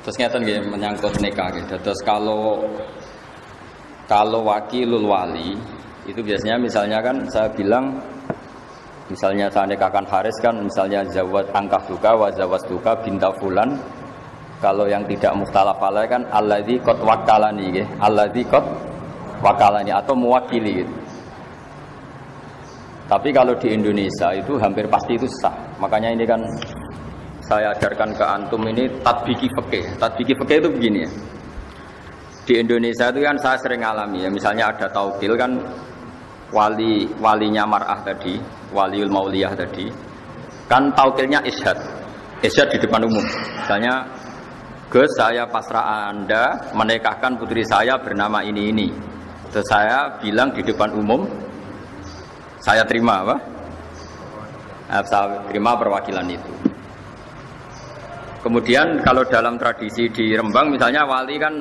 Terus ngeten nggih menyangkut nikah nggih. Terus kalau wakilul wali itu biasanya misalnya kan saya bilang misalnya saya nikahkan Haris kan misalnya zawat angkah duka wa zawat duka binta fulan. Kalau yang tidak mukhtalaf alaih kan alladzi qad wakalani nggih. Alladzi qad wakalani atau mewakili gitu. Tapi kalau di Indonesia itu hampir pasti itu sah. Makanya ini kan saya ajarkan ke antum ini tatbiki fikih. Tatbiki fikih itu begini ya. Di Indonesia itu kan saya sering alami ya. Misalnya ada taukil kan walinya mar'ah tadi, waliul mauliyah tadi. Kan taukilnya isyhad. Isyhad di depan umum. Misalnya, Gus saya pasrah Anda menikahkan putri saya bernama ini. Terus saya bilang di depan umum, saya terima apa? Saya terima perwakilan itu. Kemudian kalau dalam tradisi di Rembang misalnya wali kan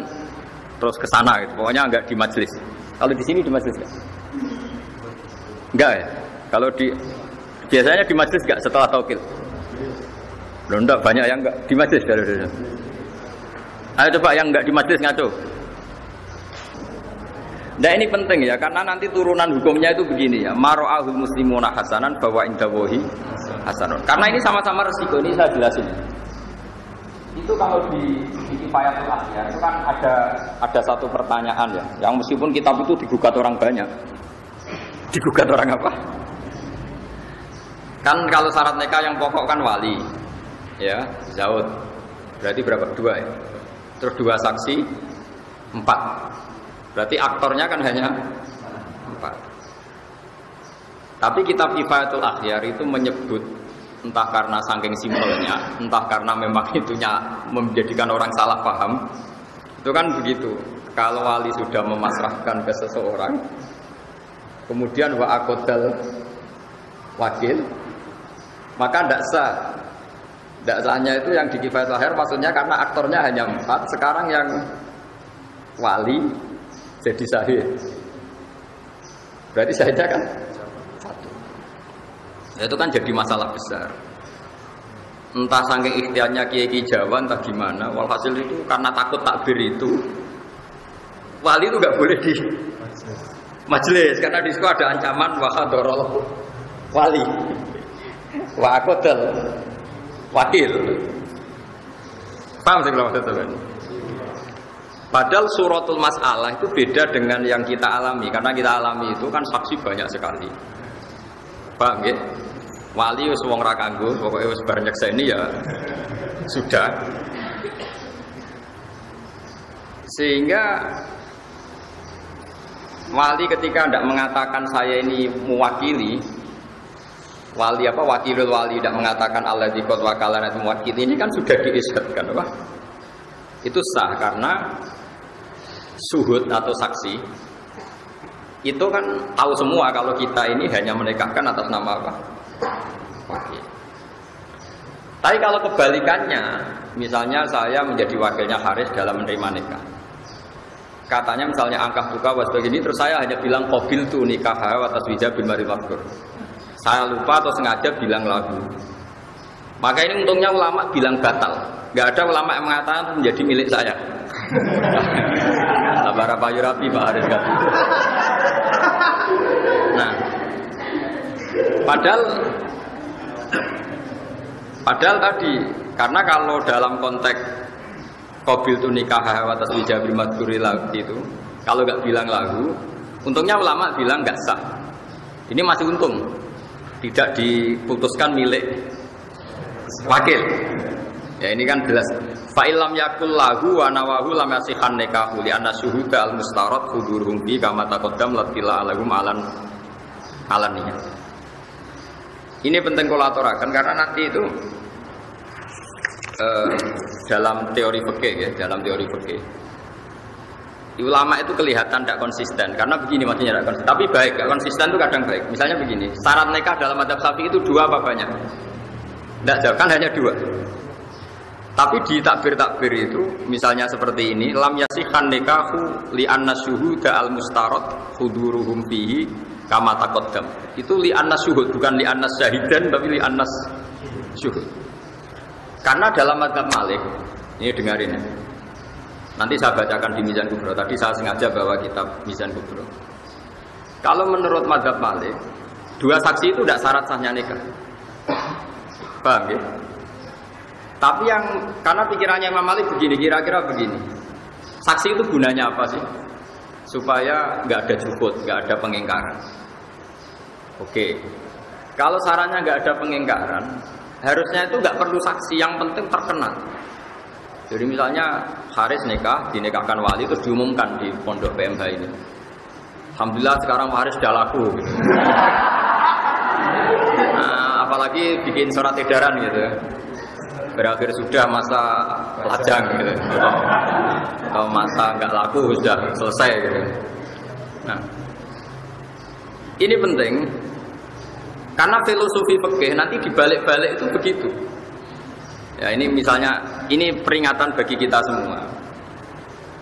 terus ke sana gitu. Pokoknya enggak di majelis. Kalau di sini di majelis enggak? Enggak ya. Kalau biasanya di majelis enggak setelah taukil. Loh enggak, banyak yang enggak di majelis kalau. Ayo coba yang enggak di majelis ngaco. Nah ini penting ya, karena nanti turunan hukumnya itu begini ya. Maro'ahul muslimuna hasanan bahwa indawohi hasanun. Karena ini sama-sama resiko, ini saya jelasin. Itu kalau di Kifayatul Akhyar itu kan ada satu pertanyaan ya, yang meskipun kitab itu digugat orang banyak. Digugat orang apa? Kan kalau syarat nikah yang pokok kan wali. Ya, zaud. Berarti berapa? 2 ya. Terus 2 saksi 4. Berarti aktornya kan hanya 4. Tapi kitab Kifayatul Akhyar itu menyebut entah karena saking simpelnya, entah karena memang itunya menjadikan orang salah paham. Itu kan begitu. Kalau wali sudah memasrahkan ke seseorang, kemudian wa aqdal wakil, maka tidak sah. Tidak sahnya itu yang di Kifayatul Akhyar maksudnya karena aktornya hanya 4, sekarang yang wali jadi sahih. Berarti sahihnya kan 1. Itu kan jadi masalah besar. Entah saking ikhtiarnya kiai Jawa entah gimana. Walhasil itu karena takut takbir itu wali itu nggak boleh di majelis karena di situ ada ancaman wahadorol wali wa aqdal wakil. Paham sih kalau maksudnya kan? Padahal suratul mas'alah itu beda dengan yang kita alami. Karena kita alami itu kan saksi banyak sekali. Paham ya? Wali wis wong ra kanggo, pokoke wis bar nyekseni ya sudah. Sehingga wali ketika tidak mengatakan saya ini mewakili, wali apa wakilul wali tidak mengatakan alladzi qad wakalana itu mewakili, ini kan sudah diisyadkan apa? Itu sah karena suhud atau saksi itu kan tahu semua kalau kita ini hanya menikahkan atas nama apa? Wakil. Tapi kalau kebalikannya, misalnya saya menjadi wakilnya Haris dalam menerima nikah. Katanya misalnya angkah duka was begini, terus saya hanya bilang qabil tu nikah wa taswija bil maril maghfur. Saya lupa atau sengaja bilang lagu. Maka ini untungnya ulama bilang batal. Enggak ada ulama yang mengatakan itu menjadi milik saya. Sabar apa rapi Pak Haris kan. Nah, padahal tadi karena kalau dalam konteks qabil tu nikah wa taswija bil madhuri itu kalau enggak bilang lagu, untungnya ulama bilang enggak sah. Ini masih untung. Tidak diputuskan milik wakil. Ya ini kan jelas. Fa illam yakul lahu wa nawahu lam yasihan nikahu li anna syuhuda al mustarad huduruhum bi kama taqaddam latila alahum alaniya. Ini penting kolaborakan karena nanti itu dalam teori fikih ya, dalam teori fikih. Ulama itu kelihatan tidak konsisten karena begini maksudnya tidak konsisten. Tapi baik, tidak konsisten itu kadang baik. Misalnya begini, syarat nikah dalam madzhab Syafi'i itu 2 apa banyak? Tidak jauh, kan hanya 2. Tapi di takbir-takbir itu misalnya seperti ini, lam yasihan nikahu li anna syuhuda al mustarad huduruhum fihi kama taqaddam. Itu li anna syuhud, bukan li anna syahidan tapi li anna syuhud. Karena dalam madzhab Malik Ini dengarin ya. Nanti saya bacakan di Mizan Kubro. Tadi saya sengaja bawa kitab Mizan Kubro. Kalau menurut mazhab Malik, dua saksi itu tidak syarat sahnya nikah. Paham ya? Tapi yang karena pikirannya Imam Malik begini, kira-kira begini. Saksi itu gunanya apa sih? Supaya nggak ada juhud, nggak ada pengingkaran. Oke. Kalau sarannya nggak ada pengingkaran, harusnya itu nggak perlu saksi, yang penting terkenal. Jadi misalnya Haris nikah, dinikahkan wali itu diumumkan di pondok PMH ini. Alhamdulillah sekarang Haris sudah laku. Gitu. Nah, apalagi bikin surat edaran gitu. Berakhir sudah masa lajang gitu. Atau masa nggak laku sudah selesai gitu. Nah, ini penting. Karena filosofi fikih nanti dibalik-balik itu begitu. Ya ini misalnya, ini peringatan bagi kita semua.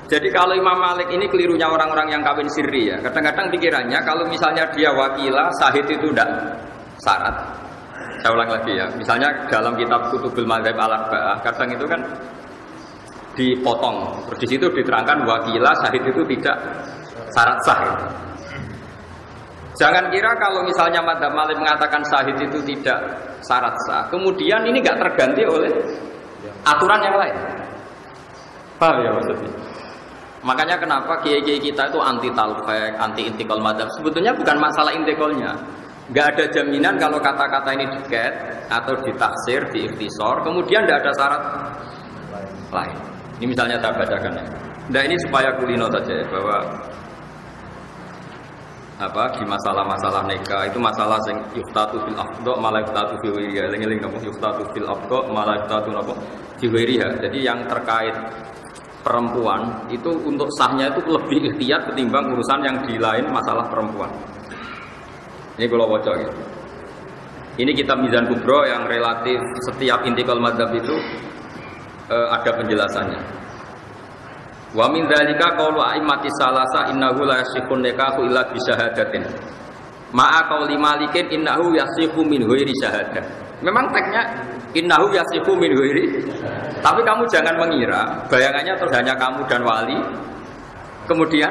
Jadi kalau Imam Malik ini kelirunya orang-orang yang kawin sirri ya. Kadang-kadang pikirannya kalau misalnya dia wakilah, sahid itu tidak syarat. Saya ulang lagi ya. Misalnya dalam kitab Kutubul Madzhab Al-Arba'ah, kadang itu kan dipotong. Terus di situ diterangkan wakilah, sahid itu tidak syarat sah. Jangan kira kalau misalnya Madzhab Malik mengatakan syahid itu tidak syarat sah, kemudian ini nggak terganti oleh aturan yang lain. Paham ya maksudnya? Makanya kenapa kiai-kiai kita itu anti talfek, anti intikal madzhab. Sebetulnya bukan masalah intikalnya. Nggak ada jaminan kalau kata-kata ini diket atau ditaksir, diikhtisor, kemudian nggak ada syarat lain. Ini misalnya saya bacakan ya. Nah ini supaya kulino saja ya, bahwa di masalah-masalah nikah itu masalah yang yuftatu fil afdha malah yuftatu fi ghairiha. Eling-eling napa yuftatu fil afdha malah yuftatu napa fi ghairiha. Jadi yang terkait perempuan itu untuk sahnya itu lebih ikhtiyat ketimbang urusan yang di lain masalah perempuan. Ini kalau bocor gitu. Ini kitab Mizan Kubro yang relatif setiap intikal madzhab itu ada penjelasannya. Wa min dzalika qaulu a'immati salasa innahu la yasihun nikahu illa bi syahadatin. Ma'a qauli Malikin innahu yasihu min ghairi syahadah. Memang teksnya innahu yasihu min ghairi. Tapi kamu jangan mengira bayangannya terus hanya kamu dan wali kemudian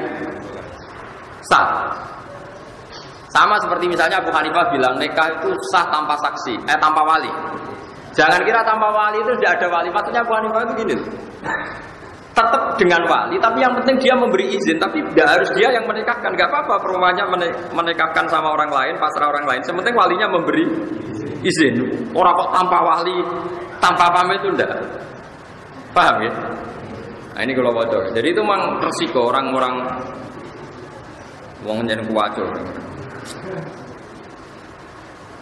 sah. Sama seperti misalnya Abu Hanifah bilang nikah itu sah tanpa saksi, tanpa wali. Jangan kira tanpa wali itu tidak ada wali. Maksudnya Abu Hanifah itu gini loh. Tetap dengan wali, tapi yang penting dia memberi izin, tapi tidak harus dia yang menikahkan. Gak apa-apa perumahnya menikahkan sama orang lain, pasrah orang lain. Sementing walinya memberi izin. Orang kok tanpa wali, tanpa pamit itu enggak. Paham ya? Nah ini kalau bocor. Jadi itu memang resiko orang-orang wong nyen kuwaco.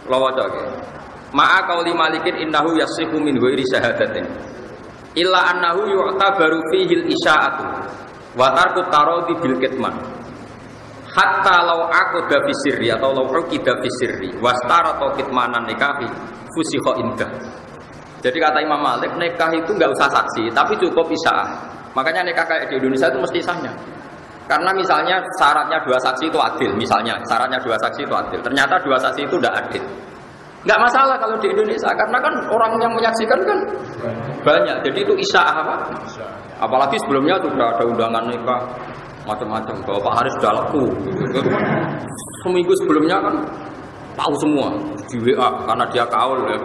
Kalau bocor. Ma'a qauli Malikin innahu yasihu min ghairi syahadatin. Illa annahu yu'tabaru fihil isya'atu wa tarku taradi bil kitman hatta law aqda fi sirri atau law uqida fi sirri wastarata kitmanan nikahi fusikha indah. Jadi kata Imam Malik nikah itu enggak usah saksi tapi cukup isya'ah. Makanya nikah kayak di Indonesia itu mesti sahnya. Karena misalnya syaratnya dua saksi itu adil, misalnya syaratnya dua saksi itu adil. Ternyata dua saksi itu tidak adil. Enggak masalah kalau di Indonesia karena kan orang yang menyaksikan kan banyak. Jadi itu isya'ah apa? Apalagi sebelumnya sudah ada undangan nikah macam-macam. Bahwa Pak Haris sudah laku. Seminggu sebelumnya kan tahu semua di WA karena dia kaul ya.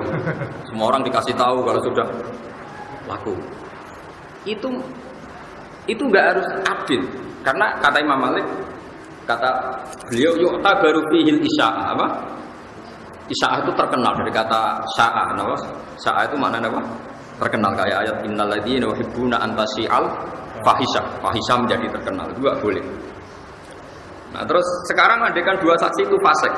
Semua orang dikasih tahu kalau sudah laku. Itu enggak harus adil. Karena kata Imam Malik, kata beliau yu'ta baru fihil isya'ah apa? Isya'ah itu terkenal dari kata sya'ah, nama sya'ah itu maknanya apa? Terkenal kayak ayat innal ladzina yuhibbuna an tasyi'al fahisha menjadi terkenal. Juga boleh. Nah, terus sekarang andekan dua saksi itu fasik.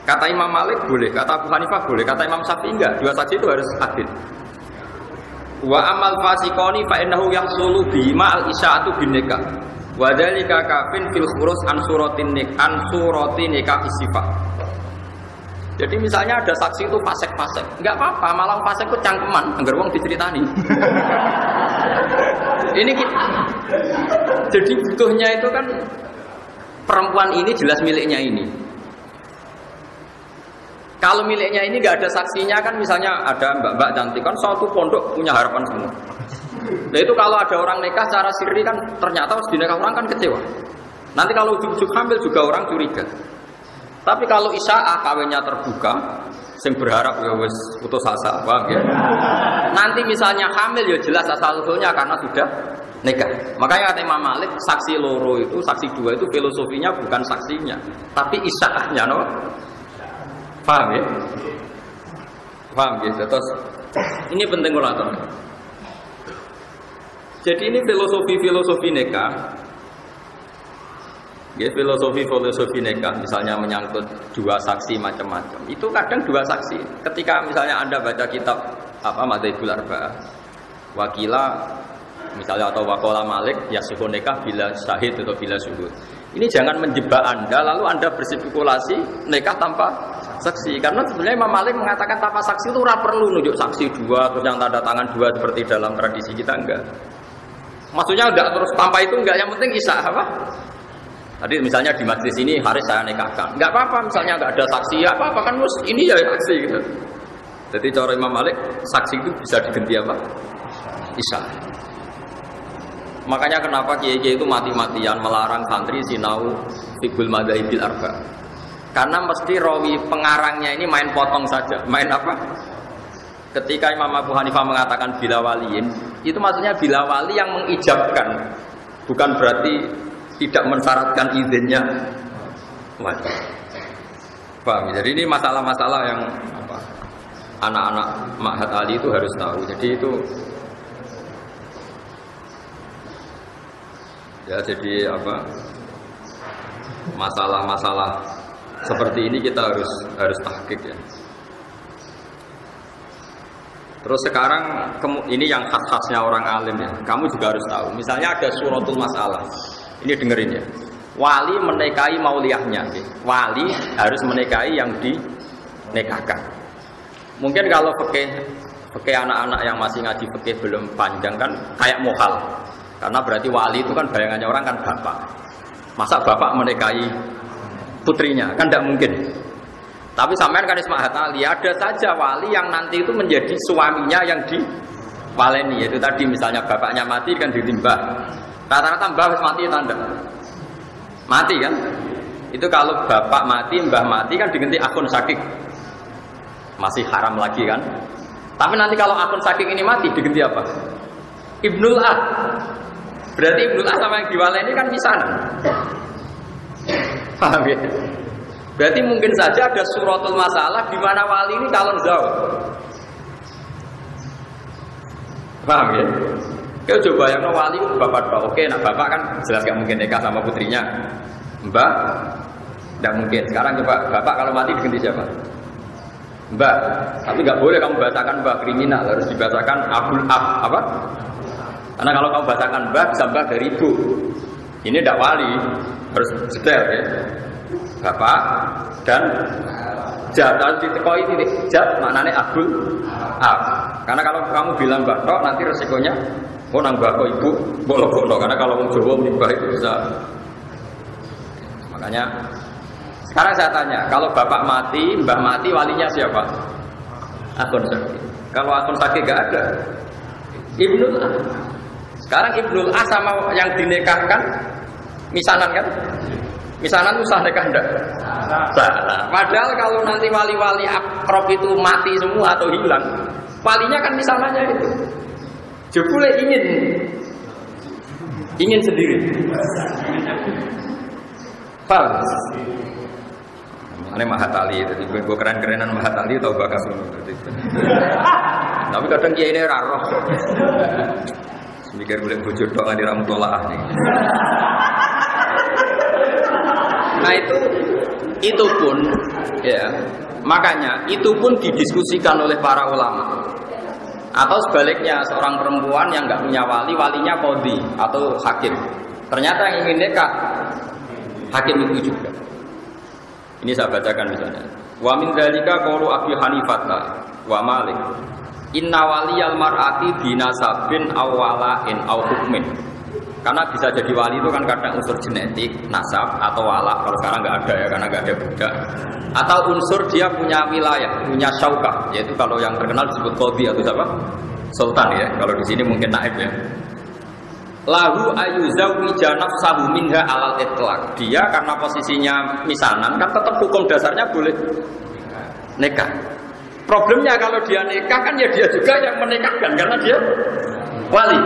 Kata Imam Malik boleh, kata Abu Hanifah boleh, kata Imam Syafi'i enggak. Dua saksi itu harus adil. Wa amal fasiqoni fa innahu yahsulu bima al isya'atu bin nikah. Wa dzalika kafin fil khurus an suratin nikah istifah. Jadi misalnya ada saksi itu fasik-fasik, enggak apa-apa, malah fasik itu cangkeman, anggar wong diceritani. Ini jadi butuhnya itu kan perempuan ini jelas miliknya ini. Kalau miliknya ini nggak ada saksinya kan, misalnya ada mbak-mbak cantik kan, suatu pondok punya harapan semua. Nah itu kalau ada orang nikah secara sirri kan, ternyata harus dinikah orang kan kecewa. Nanti kalau ujuk-ujuk hamil juga orang curiga. Tapi kalau isya'ah kawinnya terbuka, sing berharap ya wis putus asa, paham ya? Nanti misalnya hamil ya jelas asal usulnya karena sudah nikah. Makanya kata Imam Malik, saksi loro itu, saksi dua itu filosofinya bukan saksinya, tapi isya'ahnya, no? Paham ya? Paham gitu. Terus ini penting ulang. Jadi ini filosofi nikah. Ya, filosofi nikah misalnya menyangkut dua saksi macam-macam. Itu kadang dua saksi. Ketika misalnya Anda baca kitab apa Madzhabul Arba'ah, wakila misalnya atau waqala Malik yasihu nikah bila syahid atau bila syuhud. Ini jangan menjebak Anda lalu Anda berspekulasi nikah tanpa saksi, karena sebenarnya Imam Malik mengatakan tanpa saksi itu ora perlu nunjuk saksi dua terus yang tanda tangan dua seperti dalam tradisi kita, enggak. Maksudnya enggak terus tanpa itu enggak, yang penting isya apa? Tadi misalnya di majlis ini hari saya nikahkan, enggak apa-apa misalnya enggak ada saksi, ya apa-apa kan mus ini ya saksi gitu. Jadi cara Imam Malik saksi itu bisa diganti apa? Isya. Makanya kenapa kiai-kiai itu mati-matian melarang santri sinau fiqhul madzhabil arba'. Karena mesti rawi pengarangnya ini main potong saja. Main apa? Ketika Imam Abu Hanifah mengatakan bila waliin, itu maksudnya bila wali yang mengijabkan, bukan berarti tidak mensyaratkan izinnya wali. Paham? Jadi ini masalah-masalah yang apa? Anak-anak Ma'had Ali itu harus tahu. Jadi itu ya, jadi apa? Masalah-masalah seperti ini kita harus tahqiq ya. Terus sekarang ini yang khas-khasnya orang alim ya. Kamu juga harus tahu. Misalnya ada suratul masalah. Ini dengerin ya. Wali menikahi mauliyahnya. Ya. Wali harus menikahi yang dinikahkan. Mungkin kalau fikih anak-anak yang masih ngaji fikih belum panjang kan kayak muhal. Karena berarti wali itu kan bayangannya orang kan bapak. Masa bapak menikahi putrinya? Kan tidak mungkin. Tapi sampean kan Isma Hatali, ada saja wali yang nanti itu menjadi suaminya yang diwaleni. Yaitu tadi misalnya bapaknya mati kan ditimbah. Rata-rata mbah mati tanda. Mati kan? Itu kalau bapak mati, mbah mati kan diganti akun sakik. Masih haram lagi kan? Tapi nanti kalau akun sakik ini mati diganti apa? Ibnul Ah. Berarti Ibnul Ah sama yang diwaleni kan misanan. Paham ya? Berarti mungkin saja ada suratul masalah di mana wali ini calon zawj. Paham ya? Kau coba yang wali bapak tok. Oke, nah bapak kan jelas gak mungkin nikah sama putrinya. Mbak, tidak mungkin. Sekarang coba bapak kalau mati diganti siapa? Mbak. Tapi nggak boleh kamu bahasakan mbak, kriminal. Harus dibahasakan abul ab apa? Karena kalau kamu bahasakan mbak bisa mbak dari ibu. Ini tidak wali, harus detail ya. Bapak dan jat harus ditekoi titik jat maknanya abul ab. Karena kalau kamu bilang mbak tok nanti resikonya nang mbak kok ibu bolong-bolong. Karena kalau mau Jawa mbak itu bisa. Makanya sekarang saya tanya, kalau bapak mati, mbah mati, walinya siapa? Akun sakit. Kalau akun sakit gak ada, Ibnul Ah. Sekarang Ibnul Ah sama yang dinikahkan misanan kan? Misanan itu sah nikah enggak? Salah. Padahal kalau nanti wali-wali akrab itu mati semua atau hilang, walinya kan misanannya itu. Jebule ingin sendiri. Paham? Ini Mahatali, jadi gue keren-kerenan Mahatali atau bakas dulu. Tapi kadang kiai ini raro. Mikir boleh bujur doang di ramutollah nih. Nah itu pun ya, makanya itu pun didiskusikan oleh para ulama. Atau sebaliknya seorang perempuan yang nggak punya wali, walinya qadhi atau hakim. Ternyata yang ingin nikah hakim itu juga. Ini saya bacakan misalnya. Wa min dzalika qaulu Abi Hanifah wa Malik. Inna waliyal mar'ati binasabin aw wala'in aw hukmin. Karena bisa jadi wali itu kan kadang unsur genetik, nasab atau walak. Kalau sekarang nggak ada ya, karena nggak ada budak. Atau unsur dia punya wilayah, punya syaukah, yaitu kalau yang terkenal disebut qadhi atau siapa? Sultan ya. Kalau di sini mungkin naib ya. Lahu ayuzawwija nafsahu minha alal itlaq. Dia karena posisinya misanan kan tetap hukum dasarnya boleh nikah. Problemnya kalau dia nikah kan ya dia juga yang menikahkan karena dia wali.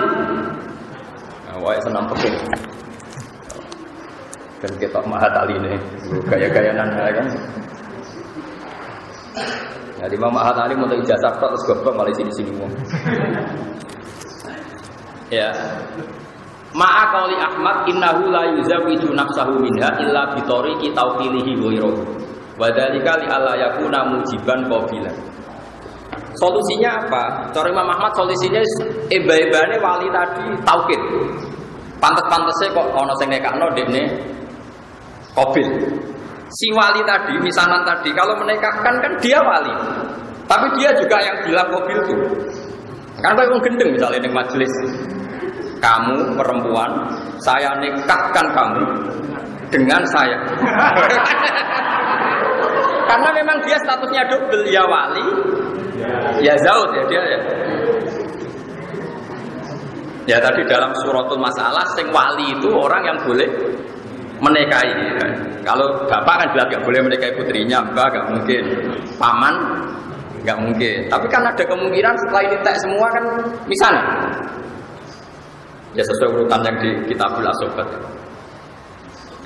Wah, senang peking. Dan kita mahat ali ini, gaya-gayanan kan. Ya di Imam Mahat Ali mau ijazah terus goblok malah sini-sini mau. Ya. Ma'a qauli Ahmad innahu la yuzawwiju nafsahu minha illa bi tariqi tawqilihi ghairuhu. Wa dzalika li alla yakuna mujiban qabilan. Solusinya apa? Cara Imam Ahmad solusinya eba-ebane wali tadi taukid. Pantes-pantese kok ana sing nekakno dekne qabil. Si wali tadi, misanan tadi kalau menikahkan kan dia wali. Tapi dia juga yang bilang qabil itu. Kan kayak wong gendeng misalnya ning majelis. Kamu perempuan, saya nikahkan kamu dengan saya. Karena memang dia statusnya double, ya wali, ya zaud ya dia ya. Ya tadi dalam suratul masalah, sing wali itu orang yang boleh menikahi. Ya. Kalau bapak kan jelas nggak boleh menikahi putrinya, mbak nggak mungkin, paman nggak mungkin. Tapi kan ada kemungkinan setelah ini tek semua kan misalnya. Ya sesuai urutan yang di Kitabul Asobat.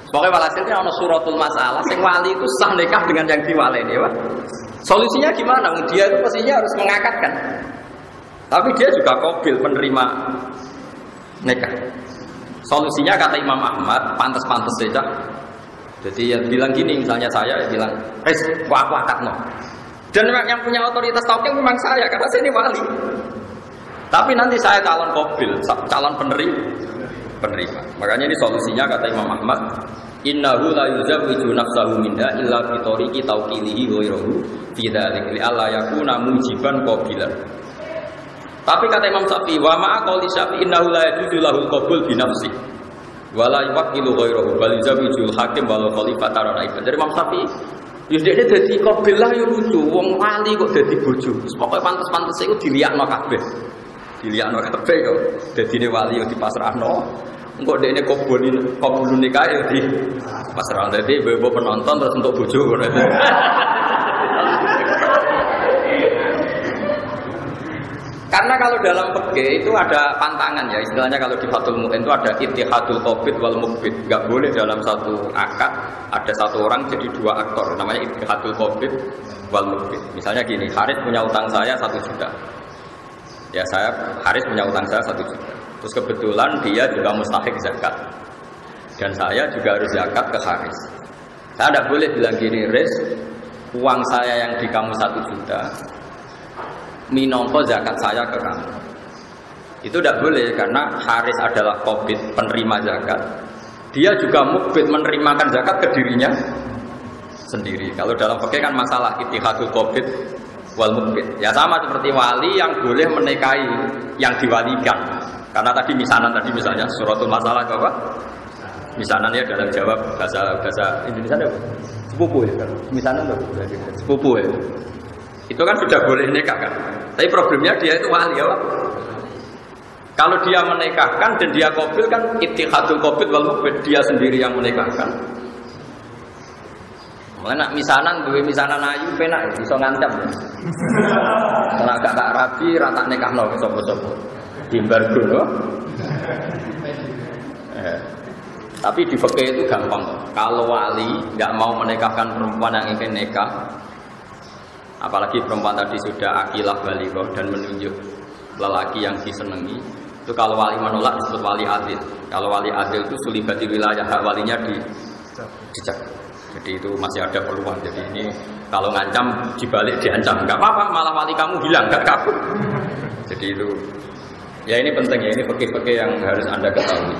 Pokoknya walhasilnya ada suratul masalah, sing wali itu sah nikah dengan yang diwaleni ya, Pak. Solusinya gimana? Dia itu pastinya harus mengakatkan. Tapi dia juga qabil penerima nikah. Solusinya kata Imam Ahmad, pantas-pantas saja. Jadi ya bilang gini, misalnya saya bilang, aku akad no. Dan yang punya otoritas tauqid memang saya, karena saya ini wali. Tapi nanti saya calon qabil, calon penerima. Makanya ini solusinya kata Imam Ahmad, innahu la yuzawwiju nafsahu minha illa bi tariqi tawqilihi ghairuhu fi dzalik li alla yakuna mujiban qabilan. Tapi kata Imam Syafi'i, wa ma'a qauli Syafi'i innahu la yajuzu lahul qabul bi nafsi wa la yuwakkilu ghairuhu bal yuzawwijul hakim wal khalifata ra'iban. Dari Imam Syafi'i, ya dene dadi qabil lah ya lucu, wong wali kok dadi bojo. Pokoke pantes-pantes iku diliakno kabeh. Diliakno kabeh kok dadine wali yo dipasrahno. Engko dekne kabulun nikah yo di pasrahno. Dadi ibu penonton terus untuk bojo ngono. Karena kalau dalam fikih itu ada pantangan ya, istilahnya kalau di Fathul Mu'in itu ada ittihadul qabid wal muqbid. Enggak boleh dalam satu akad ada satu orang jadi dua aktor, namanya ittihadul qabid wal muqbid. Misalnya gini, Haris punya utang saya 1 juta. Ya Haris punya utang saya 1 juta. Terus kebetulan dia juga mustahik zakat. Dan saya juga harus zakat ke Haris. Saya tidak boleh bilang gini, Haris, uang saya yang di kamu 1 juta minongko zakat saya ke kamu. Itu tidak boleh karena Haris adalah qabid penerima zakat. Dia juga mukbid menerimakan zakat ke dirinya sendiri. Kalau dalam fikih kan masalah ittihadul qabid wal mukbid. Ya sama seperti wali yang boleh menikahi yang diwalikan. Karena tadi misanan tadi misalnya suratul masalah apa? Misanannya dalam jawab bahasa Indonesia apa? Sepupu ya kan. Misanan apa? Sepupu ya. Itu kan sudah boleh nikah kan. Tapi problemnya dia itu wali ya, Pak. Kalau dia menikahkan dan dia qabil kan ittihadul qabid wal mukbid, dia sendiri yang menikahkan. Mana misanan duwe misanan ayu penak iso ngancam. Ora gak rabi rata nikahno sapa-sapa. Dimbargo lho. Tapi di fikih itu gampang. Kalau wali enggak mau menikahkan perempuan yang ingin nikah, apalagi perempuan tadi sudah akilah balighah dan menunjuk lelaki yang disenangi, itu kalau wali menolak disebut wali adil. Kalau wali adil itu sulibati wilayah hak walinya dicek. Jadi itu masih ada peluang. Jadi ini kalau ngancam dibalik diancam, nggak apa-apa, malah wali kamu hilang, nggak kabur. Jadi itu ya ini penting ya, ini fikih-fikih yang harus Anda ketahui.